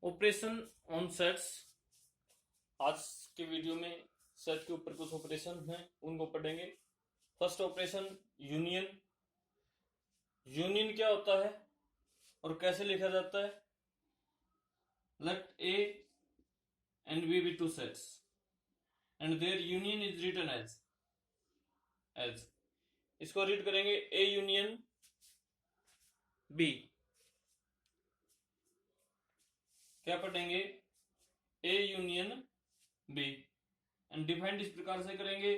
Operation on sets. आज के video में सेट के ऊपर कुछ ऑपरेशन हैं उनको पढ़ेंगे। First operation union. यूनियन क्या होता है और कैसे लिखा जाता है? Let A and B be two sets and their union is written as इसको रीड करेंगे ए यूनियन बी। क्या पढ़ेंगे? A union B and defined इस प्रकार से करेंगे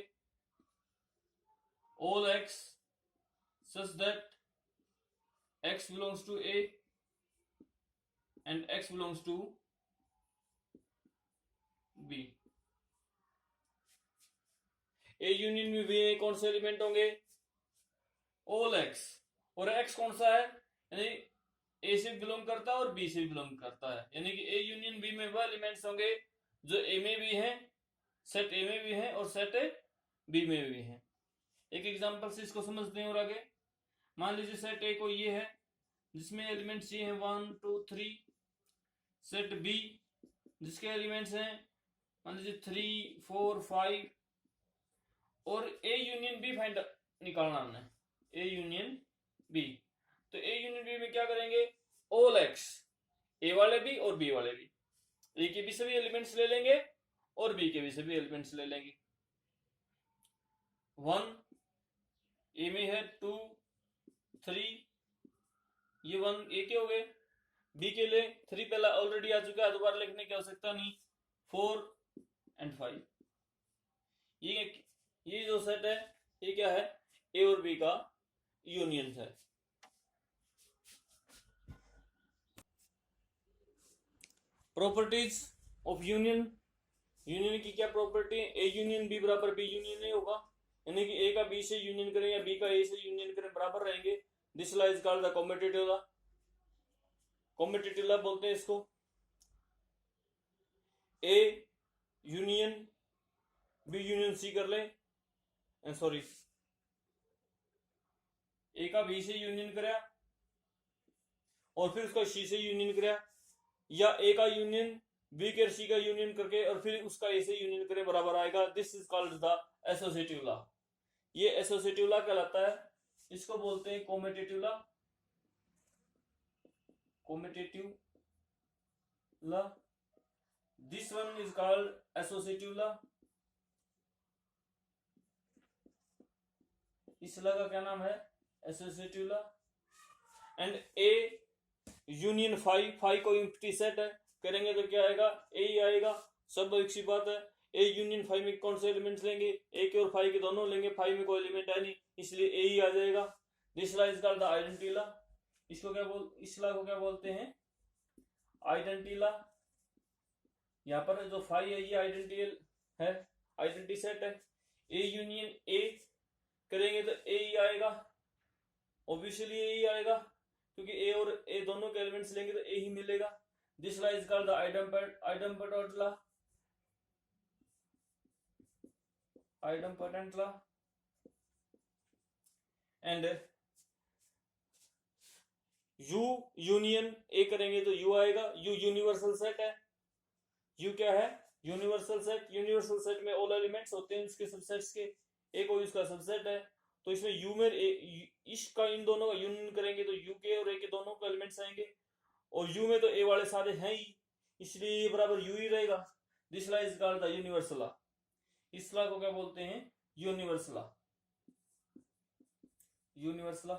all x such that x belongs to A and x belongs to B। A union में भी कौन से एलिमेंट होंगे? All x। और x कौन सा है? यानी A से बिलोंग करता है और B से बिलोंग करता है, यानी कि A यूनियन B में वह एलिमेंट्स होंगे जो A में भी हैं, सेट A में भी हैं और सेट B में भी हैं। एक एग्जांपल से इसको समझते हैं और आगे। मान लीजिए सेट A को ये है जिसमें एलिमेंट्स ये हैं 1 2 3। सेट B जिसके एलिमेंट्स हैं मान लीजिए 3 4 5 और A यूनियन B फाइंड निकालना हमने, A यूनियन B। तो A यूनियन B में क्या करेंगे? ऑल एक्स, A वाले भी और B वाले भी, A के भी सभी एलिमेंट्स ले लेंगे और B के भी सभी एलिमेंट्स ले लेंगे। 1 A में है 2 3, ये 1 A के हो गए। B के लिए 3 पहला ऑलरेडी आ चुका है, दोबारा लिखने की आवश्यकता नहीं। 4 एंड 5। ये जो सेट है ये क्या है? A और B का यूनियन है। Properties of union. यूनियन की क्या प्रॉपर्टी है? ए यूनियन बी बराबर बी यूनियन नहीं होगा, यानी कि ए का बी से यूनियन करें या बी का ए से यूनियन करें बराबर रहेंगे। This law is called the competitive law. Competitive law बोलते हैं इसको। A union B union C कर ले, सॉरी ए का बी से यूनियन करा और फिर उसका सी से यूनियन करा, या ए का यूनियन बी के सी का यूनियन करके और फिर उसका ए से यूनियन करें बराबर आएगा। This is called the associative law. ये एसोसिएटिव लॉ कहलाता है। इसको बोलते हैं competitive law. Competitive law, this one is called associative law. इस लॉ का क्या नाम है? Associative law. And A union 5 को एम्प्टी सेट है करेंगे तो क्या आएगा? ए ही आएगा। सब एक सी बात है। ए यूनियन 5 में कौन से एलिमेंट्स लेंगे? ए के और 5 के दोनों लेंगे, 5 में कोई एलिमेंट है नहीं इसलिए ए ही आ जाएगा। This law is called the identity law. इसको क्या इस लॉ को क्या बोलते हैं? Identity law. यहाँ पर जो 5 है ये आइडेंटिटी है, आइडेंटिटी सेट है। ए यूनियन ए करेंगे तो ए ही आएगा, ऑब्वियसली ए ही आएगा क्योंकि ए और ए दोनों के एलिमेंट्स लेंगे तो ए ही मिलेगा। This law is called the idempotent law. Idempotent law. And you union A करेंगे तो यू आएगा। यू यूनिवर्सल सेट है। यू क्या है? Universal set. यूनिवर्सल सेट में ऑल एलिमेंट्स होते हैं उसके सबसेट्स के, ए कोई उसका सबसेट है तो इसमें यू में इसका इन दोनों का यूनियन करेंगे तो यू के और ए के दोनों के एलिमेंट्स आएंगे और यू में तो ए वाले सारे हैं ही इसलिए ये बराबर यू ही रहेगा। This law is called the universal law. इस लॉ को क्या बोलते हैं? Universal law. Universal law.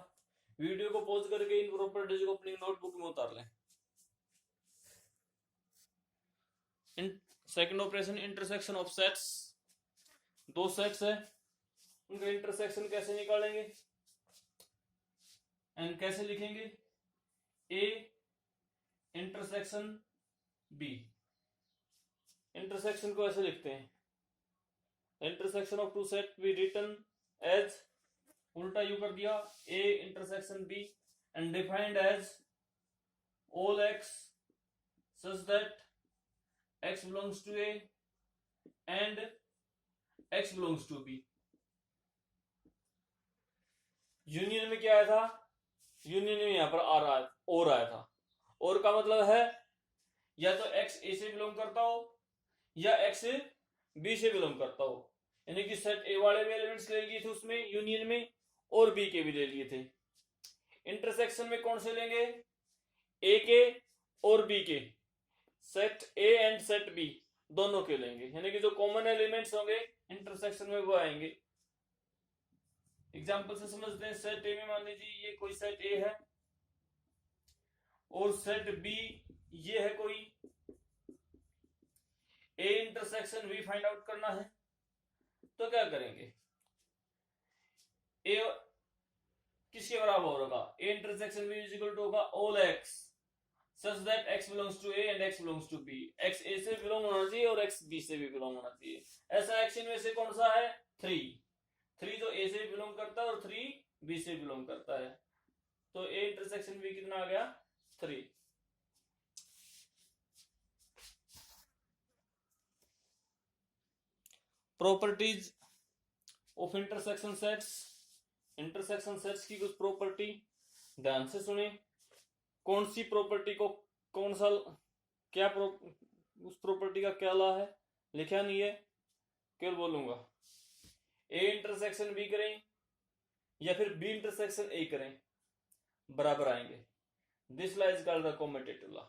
Video को पॉज करके इन प्रॉपर्टीज को अपनी नोटबुक में उतार लें। Second operation intersection of sets. दो सेट्स है उनका इंटरसेक्शन कैसे निकालेंगे एंड कैसे लिखेंगे? ए इंटरसेक्शन बी। इंटरसेक्शन को ऐसे लिखते हैं, intersection of two set be written as, उल्टा यू कर दिया, A intersection B and defined as all x such that x belongs to A and x belongs to B। Union में क्या आया था? यूनियन में यहां पर आ रहा है और आया था। और का मतलब है या तो x a से बिलोंग करता हो या x b से बिलोंग करता हो, यानी कि सेट ए वाले भी एलिमेंट्स ले लिए थे उसमें यूनियन में और बी के भी ले लिए थे। इंटरसेक्शन में कौन से लेंगे, ए के और बी के, set A and set B दोनों के लेंगे, यानी कि जो कॉमन एलिमेंट्स होंगे इंटरसेक्शन में वो आएंगे। एग्जांपल से समझते हैं। सेट ए में मान लीजिए ये कोई सेट ए है और सेट बी ये है कोई, A intersection B find out करना है, तो क्या करेंगे, ए किसके बराबर होगा, A intersection B is equal to होगा all x such that x belongs to a and x belongs to b, x a से बिलोंग होना चाहिए और x b से भी बिलोंग होना चाहिए। ऐसा x इनमें से कौन सा है, 3 तो a से बिलोंग करता है और 3 b से बिलोंग करता है, तो a इंटरसेक्शन b कितना आ गया 3। Properties of intersection sets, intersection sets की कुछ प्रॉपर्टी ध्यान से सुने। कौन सी प्रॉपर्टी को कौन सा क्या उस प्रॉपर्टी का क्या लॉ है लिखा नहीं है, केवल बोलूंगा ए इंटरसेक्शन बी करें या फिर बी इंटरसेक्शन ए करें बराबर आएंगे, this law is called the commutative law.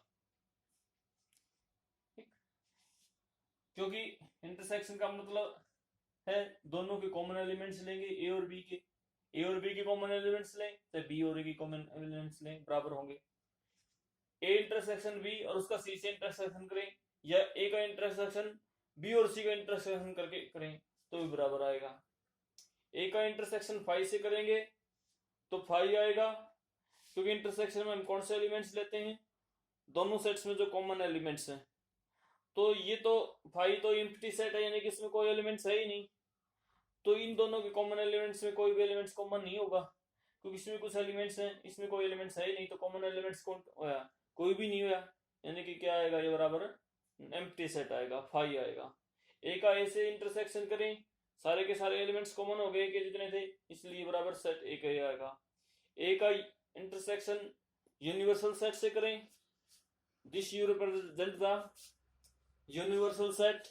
क्योंकि इंटरसेक्शन का मतलब है दोनों के कॉमन एलिमेंट्स लेंगे ए और बी के, ए और बी के कॉमन एलिमेंट्स लें तो बी और ए के कॉमन एलिमेंट्स लें बराबर होंगे। ए इंटरसेक्शन बी और उसका सी से इंटरसेक्शन करें या ए का इंटरसेक्शन बी और सी का इंटरसेक्शन करके करें तो भी बराबर आएगा। ए का इंटरसेक्शन 5 से करेंगे तो 5 आएगा, क्योंकि इंटरसेक्शन में हम कौन से एलिमेंट्स लेते हैं, दोनों सेट्स में जो कॉमन एलिमेंट्स हैं, तो ये तो 5 तो एम्प्टी सेट है, यानी कि इसमें कोई एलिमेंट्स है ही नहीं, तो इन दोनों के कॉमन एलिमेंट्स में कोई भी एलिमेंट्स कॉमन नहीं होगा, क्योंकि इसमें कुछ एलिमेंट्स हैं इसमें कोई एलिमेंट्स है ही नहीं, तो कॉमन एलिमेंट्स कौन होया, कोई भी नहीं हुआ, यानी कि क्या आएगा, ये बराबर एम्प्टी सेट आएगा, 5 आएगा। ए का ए से इंटरसेक्शन करें, सारे के सारे एलिमेंट्स कॉमन हो गए के जितने थे, इसलिए बराबर सेट ए का आएगा। ए का इंटरसेक्शन यूनिवर्सल सेट से करें, this you represent the universal set,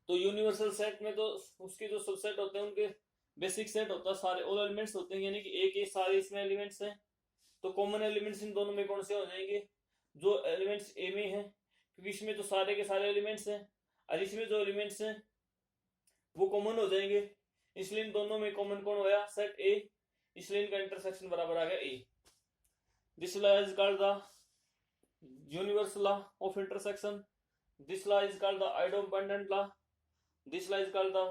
तो यूनिवर्सल सेट में तो उसके जो सबसेट होते हैं उनके बेसिक सेट होता है, सारे ऑल एलिमेंट्स होते हैं, यानी कि ए के सारे इसमें एलिमेंट्स हैं, तो कॉमन एलिमेंट्स इन दोनों में कौन से हो जाएंगे, जो एलिमेंट्स ए में हैं, क्योंकि इसमें तो सारे के सारे एलिमेंट्स हैं और इसमें जो एलिमेंट्स हैं वो कॉमन हो जाएंगे, इसलिए इन दोनों में कॉमन कौन होया, सेट ए, इसलिए इनका इंटरसेक्शन बराबर आ गया A. This law is called the universal law of intersection, this law is called the idempotent law, this law is called the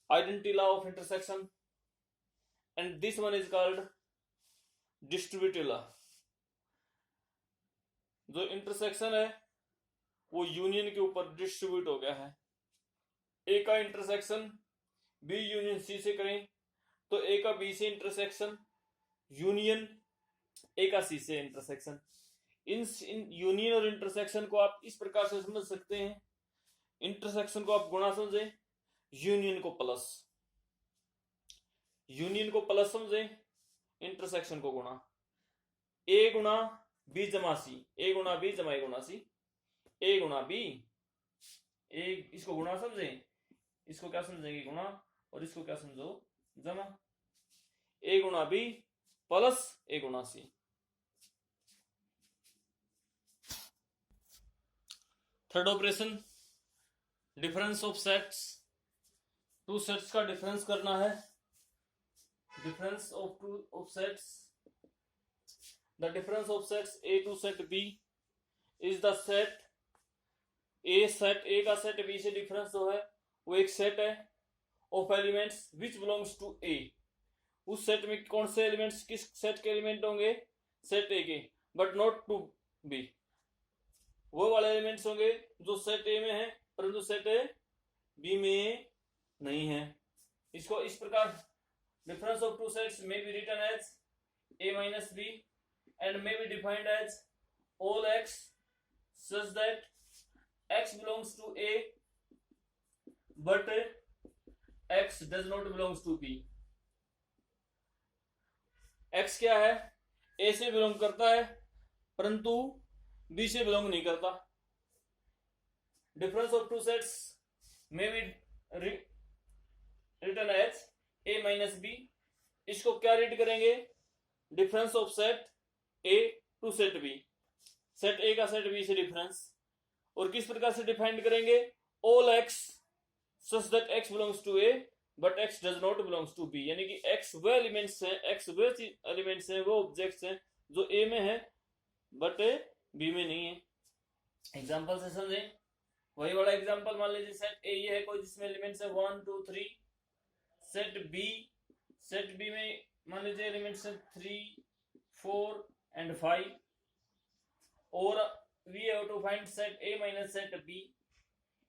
identity law of intersection, and this one is called distributive law। जो intersection है वो union के ऊपर distribute हो गया है, ए का intersection B union सी से करें तो ए का बी से इंटरसेक्शन यूनियन ए का सी से इंटरसेक्शन। इन यूनियन और इंटरसेक्शन को आप इस प्रकार से समझ सकते हैं, इंटरसेक्शन को आप गुणा समझें, यूनियन को प्लस, यूनियन को प्लस समझे, इंटरसेक्शन को गुणा, ए गुणा बी जमा सी, ए गुणा बी जमा ए गुणा सी, ए गुणा बी, ए इसको गुणा समझे, इसको क्या समझेंगे गुणा, और इसको क्या समझो जमा, ए गुणा बी प्लस ए गुणा C. Third operation, difference of sets, two sets का डिफरेंस करना है, difference of two of sets, the difference of sets A to set B is the set A, set A का set B से difference जो है वो एक set है of elements which belongs to A, उस सेट में कौन से एलिमेंट्स किस सेट के एलिमेंट होंगे, सेट ए के, बट नॉट टू बी, वो वाले एलिमेंट्स होंगे जो सेट ए में है परंतु सेट ए बी में नहीं है। इसको इस प्रकार difference of two sets may be written as a minus b and may be defined as all x such that x belongs to a but x does not belongs to b। x क्या है, ए से belong करता है परंतु B से belong नहीं करता। Difference of two sets में be written as A minus B. इसको क्या रीड करेंगे? Difference of set A to set B, set A का सेट बी से डिफरेंस। और किस प्रकार से डिफाइंड करेंगे? All x such that x belongs to A but x does not belongs to B, यानी कि एक्स वो एलिमेंट्स हैं, एक्स वो एलिमेंट्स हैं, वो ऑब्जेक्ट्स हैं जो ए में है बट बी में नहीं है। एग्जांपल से समझें, वही वाला एग्जांपल मान लीजिए सेट ए ये है कोई जिसमें एलिमेंट्स है 1 2 3। सेट बी में मान लीजिए एलिमेंट्स है 3 4 एंड 5 और we have to find set A minus set B.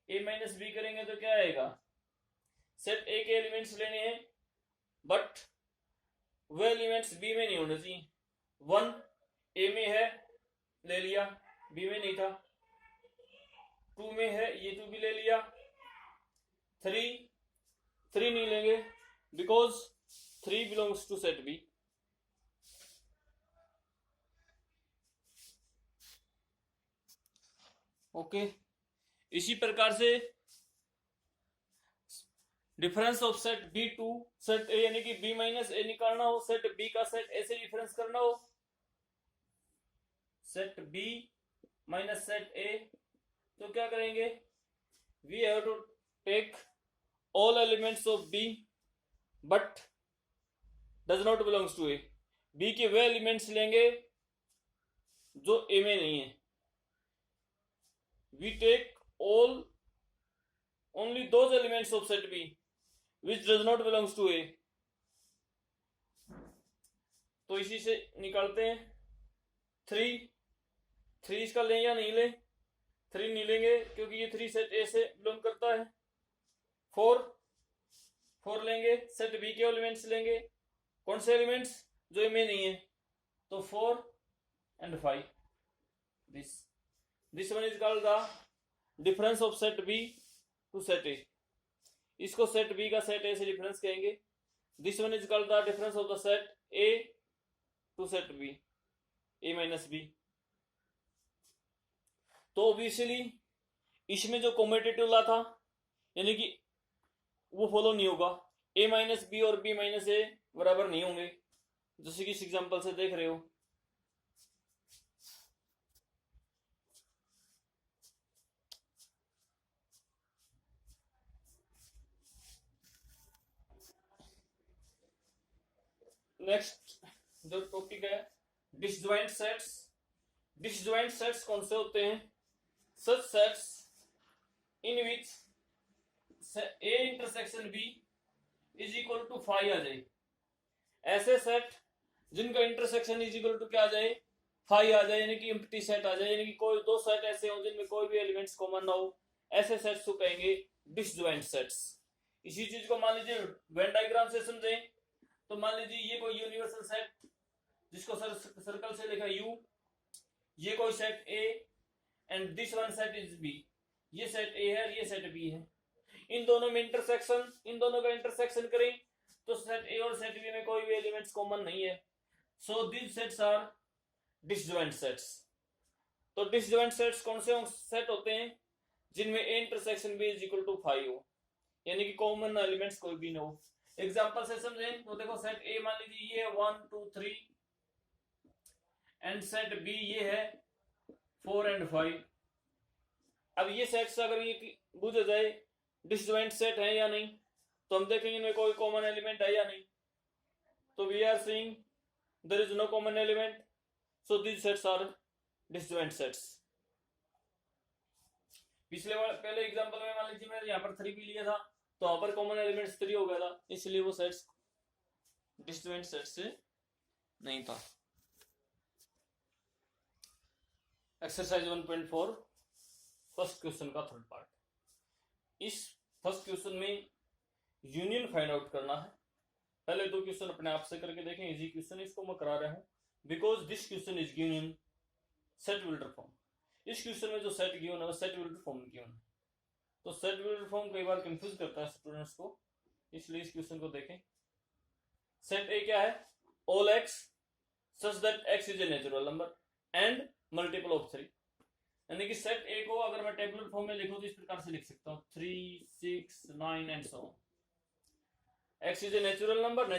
A minus B करेंगे तो क्या आएगा? सेट ए के एलिमेंट्स लेने हैं बट वो एलिमेंट्स बी में नहीं होने चाहिए। 1 ए में है ले लिया, बी में नहीं था। 2 में है, ये 2 भी ले लिया। 3 नहीं लेंगे because 3 belongs to set B. Okay, इसी प्रकार से difference of set B to set A, यानी कि बी माइनस ए निकालना हो, सेट बी का सेट ए से डिफरेंस करना हो, set B minus set A, तो क्या करेंगे? We have to take all elements of B but does not belongs to A. B के वे एलिमेंट्स लेंगे जो ए में नहीं है। We take all only those elements of set B which does not belongs to A। तो इसी से निकालते हैं 3 इसका लें या नहीं ले? 3 नहीं लेंगे क्योंकि ये 3 सेट ए से बिलोंग करता है। 4 लेंगे, सेट बी के एलिमेंट्स लेंगे। कौन से एलिमेंट्स? जो ए में नहीं है, तो 4 and 5। This one is called the difference of set B to set A. इसको सेट बी का सेट ए से डिफरेंस कहेंगे। This one is called the difference of the set A to set B, A minus B. तो obviously इसमें जो competitive law था यानी कि वो फॉलो नहीं होगा। ए माइनस बी और बी माइनस ए बराबर नहीं होंगे, जैसे कि इस एग्जांपल से देख रहे हो। नेक्स्ट जो टॉपिक है डिसजॉइंट सेट्स। डिसजॉइंट सेट्स कौन से होते हैं? Such sets in which A intersection B is equal to 5 आ जाए। ऐसे सेट जिनका इंटरसेक्शन इज इक्वल टू क्या आ जाए? 5 आ जाए, यानी कि एम्प्टी सेट आ जाए, यानी कि कोई दो सेट ऐसे हो जिनमें कोई भी एलिमेंट्स कॉमन ना हो, ऐसे सेट्स को कहेंगे डिसजॉइंट सेट्स। इसी चीज को मान लीजिए वेन डायग्राम से समझें तो मान लीजिए ये कोई यूनिवर्सल सेट जिसको सर्कल से लिखा यू, ये कोई set A and this one set is B. ये सेट ए है, ये सेट बी है। इन दोनों में इंटरसेक्शन, इन दोनों का इंटरसेक्शन करें तो सेट ए और सेट बी में कोई भी एलिमेंट्स कॉमन नहीं है। So this sets are disjoint sets. तो डिसजॉइंट सेट्स कौन से सेट होते हैं? जिनमें A intersection B is equal to 5 हो, यानी कि कॉमन एलिमेंट्स कोई भी ना हो। एग्जांपल से समझें तो देखो सेट ए मान लीजिए ये है 1 2 3 एंड सेट बी ये है 4 एंड 5। अब ये सेट्स अगर ये बुझ जाए डिसजॉइंट सेट है या नहीं, तो हम देखेंगे इनमें कोई कॉमन एलिमेंट है या नहीं। तो we are seeing there is no common element, so these sets are disjoint sets. पहले एग्जांपल में मान लीजिए मैंने यहाँ पर 3 भी लिया था, तो यहाँ पर कॉमन एलिमेंट्स 3 हो गया था, इसलिए वो सेट्स डिसजॉइंट सेट से नहीं था। एक्सरसाइज 1.4 फर्स्ट क्वेश्चन का थर्ड पार्ट। इस फर्स्ट क्वेश्चन में यूनियन फाइंड आउट करना है। पहले 2 क्वेश्चन अपने आप से करके देखें, इजी क्वेश्चन, इसको मैं करा रहा हूं because this question is given set builder form. इस क्वेश्चन में जो सेट गिवन है वो सेट विल्टर फॉर्म गिवन है। तो सेट विल्टर फॉर्म कई बार कंफ्यूज करता है स्टूडेंट्स को, इसलिए इस क्वेश्चन को देखें। सेट ए क्या है? All x such that x is a natural number and multiple of 3। यानी कि सेट ए को अगर मैं टेबुलर फॉर्म में लिखूं तो इस प्रकार से लिख सकता हूं 3, 6, 9 and so on. X is a natural number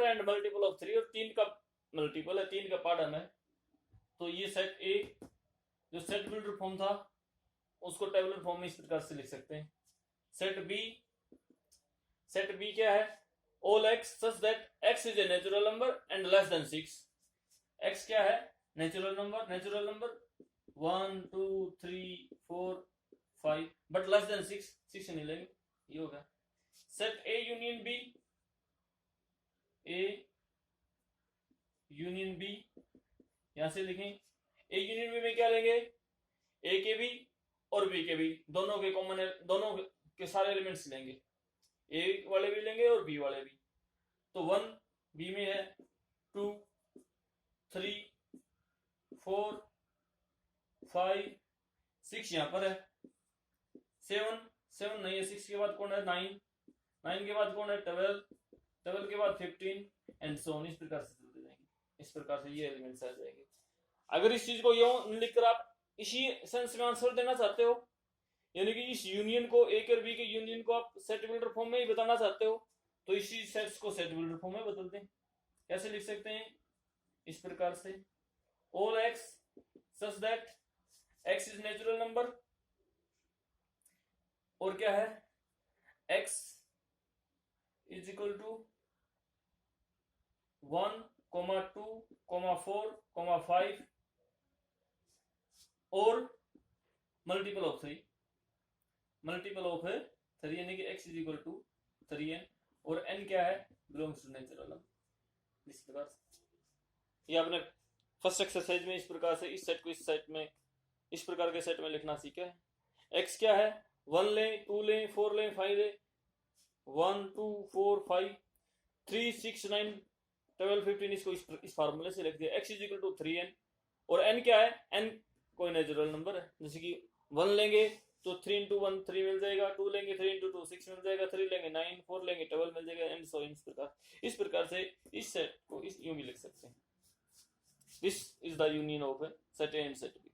and multiple of 3, और 3 का मल्टीपल है, 3 का पार्डन है। तो ये सेट ए जो सेट बिल्डर फॉर्म था उसको टेबुलर फॉर्म में इस प्रकार से लिख सकते हैं। सेट बी क्या है? All x such that x is a natural number and less than 6। X क्या है? Natural number 1, 2, 3, 4, 5 but less than 6 नहीं लेंगे, ये होगा। सेट ए यूनियन बी, यहां से लिखें ए यूनियन बी में क्या लेंगे? ए के बी और बी के बी दोनों के कॉमन है, दोनों के सारे एलिमेंट्स लेंगे, ए वाले भी लेंगे और बी वाले भी। तो 1 बी में है, 2, 3, 4, 5, 6 यहां पर है, 7 नहीं है, 6 के बाद कौन है? 9 के बाद कौन है? 12 के बाद 15 एंड सो ऑन। इस प्रकार से चलते जाएंगे, इस प्रकार से ये एलिमेंट्स आ जाएंगे। अगर इस चीज को यूं लिखकर आप इसी सेंस में आंसर देना चाहते हो, यानी कि इस यूनियन को ए और बी के यूनियन को आप सेट बिल्डर फॉर्म में ही बताना चाहते हो, तो इसी सेट्स को सेट बिल्डर फॉर्म में बदल दें। कैसे लिख सकते हैं? इस प्रकार से all x such that x is natural number, और क्या है? एक्स इज इक्वल टू 1, 2, 4, 5 और मल्टीपल ऑफ 3 यानी कि x is equal to 3n, और n क्या है? Belongs to natural number. इस प्रकार से ये आपने फर्स्ट एक्सरसाइज में इस प्रकार से इस सेट को इस सेट में इस प्रकार के सेट में लिखना सीखा है। x क्या है? 1 लें, 2 लें, 4 लें, 5 लें, 1, 2, 4, 5, 3, 6, 9, 12, 15 इसको इस फार्मूले से लिख दिया। x is equal to 3n, और n क्या है? n कोई नेचुरल नंबर है, जैसे कि 1 लेंगे तो 3 into 1 3 मिल जाएगा, 2 लेंगे 3 into 2 6 मिल जाएगा, 3 लेंगे 9, 4 लेंगे 12 मिल जाएगा, एंड सो इस प्रकार से इस सेट को इस यूं भी लिख सकते हैं। This is the union of set A and set B.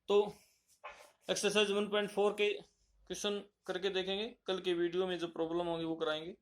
तो एक्सरसाइज 1.4 के क्वेश्चन करके देखेंगे, कल के वीडियो में जो प्रॉब्लम होगी वो कराएंगे।